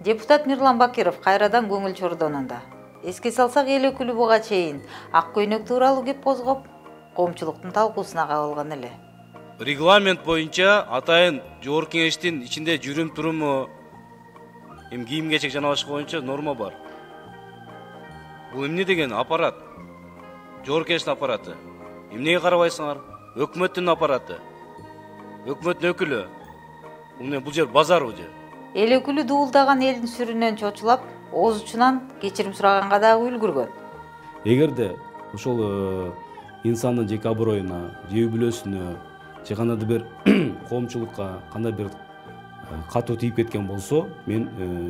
Депутат Мирлан Бакиров кайрадан көңүл чордонунда. Эске салсак, эл өкүлү буга чейин ак көйнөк тууралуу кеп козгоп, коомчулуктун талкуусуна кабылган эле. Регламент боюнча атайын жогорку кеңештин ичинде жүрүм туруму, кийим кечек жана башка боюнча норма бар. Бул эмне деген аппарат? Жогорку кеңештин аппараты. Эмнеге карабайсыңар? Өкмөттүн аппараты. Өкмөттүн өкүлү. Бул жер базар бул жер. Эл өкүлү дуулдаган элдин сүрүнөн чочулап, ооз учунан кечирим сураганга дагы үлгүргөн. Эгерде ошол инсандын жеке аброюна, же үй бүлөсүнө, же кандайдыр бир коомчулукка кандай бир катуу тийип кеткен болсо, мен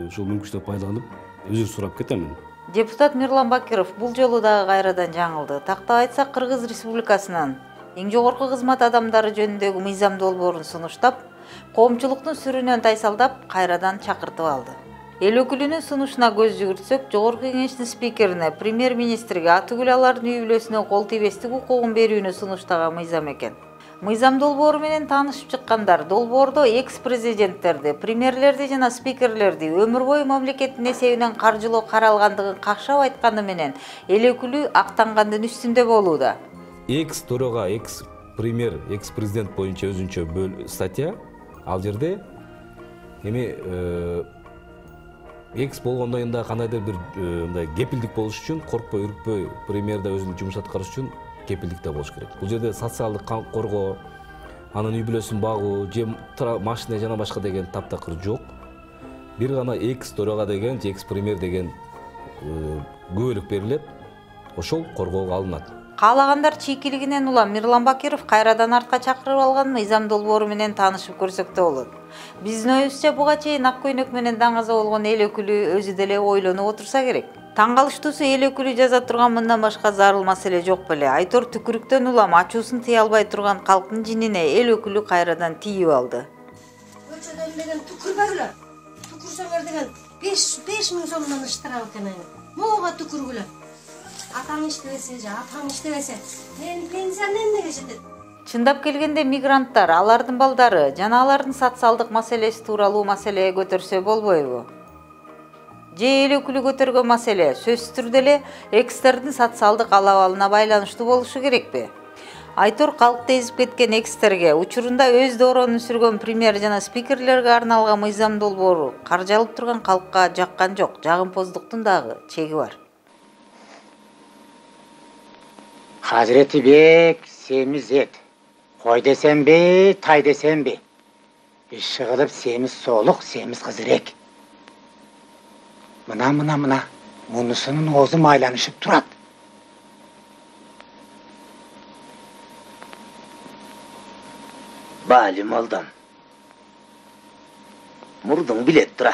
ушул мүмкүнчүлүктү пайдаланып өзүр сурап кетемин. Депутат Мирлан Бакиров бул жолу дагы кайрадан жаңылды. Тактап айтсак, Кыргыз Республикасынын эң жогорку кызмат адамдары жөнүндөгү мыйзам долбоорун сунуштап, коомчулуктун сүрүнөн тайсалдап, кайрадан чакыртып алды. Эл өкүлүнүн сунушуна көз жүгүртсөк, жогорку кеңештин спикерине, премьер-министрге атүгүл алардын үй бүлөсүнө кол тийбестик укугун берүүнү сунуштаган мыйзам экен. Мыйзам долбоору менен таанышып чыккандар долбоордо экс-президенттерди, премьерлерди жана спикерлерди өмүр бою мамлекеттин эсебинен каржылоо каралгандыгын какшап айтканы менен эл өкүлү актангандын үстүндө болууда. Экс-төрага, экс-премьер, экс-президент боюнча өзүнчө статья. Ал жерде экс болгондон кийин дагы кандайдыр бир мындай кепилдик болуш үчүн, коркпой, үркпөй премьерде өзүнүн жумушун аткарыш үчүн кепилдик да болуш керек. Бул жерде социалдык коргоо, анын үй бүлөсүн багуу, же машина жана башка деген таптакыр жок. Бир гана экс-төрага деген, же экс-премьер деген күбөлүк берилет. Ошол коргоого алынат. Каалагандар чийкилигинен улам Мирлан Бакиров кайрадан артка чакырып алган мыйзам долбоору менен таанышып көрсөк да болот. Биздин оюбузча, буга чейин ак көйнөк менен даңаза болгон эл өкүлү өзү деле ойлонуп отурса керек. Таң калыштуусу, эл өкүлү жаза турган мындан башка зарыл маселе жок беле. Айтор түкүрүктөн улам ачуусун тыя албай турган калктын жинине эл өкүлү кайрадан тийип алды. Көчөдөн деген түкүрбөгүлө. Түкүрсөңөр деген 5 миң сомдон ыштырам экен. Мога түкүргүлө. Атаң иштебесе, атаң иштебесе, мен пенсияны эмнеге жетет? Чындап келгенде мигранттар, алардын балдары жана алардын социалдык маселеси тууралуу маселе көтөрсө болбойбу? Же эл өкүлү көтөргөн маселе сөзсүз түрдө эле экстердин социалдык алабалына байланыштуу болушу керекпи? Айтор калкты эзип кеткен экстерге, учурунда өз дооронун сүргөн премьер жана спикерлерге арналган мыйзам долбоору каржалып турган калкка жаккан жок, жагымпоздуктун дагы чеги бар. Hazreti Bek semiz et. Koy desem be, tay desem be. Işıqılıp semiz soluk, semiz kızırek. Mına. Munusunun oğzu maylanışıp durat. Balim oldum. Murdun bilet dura.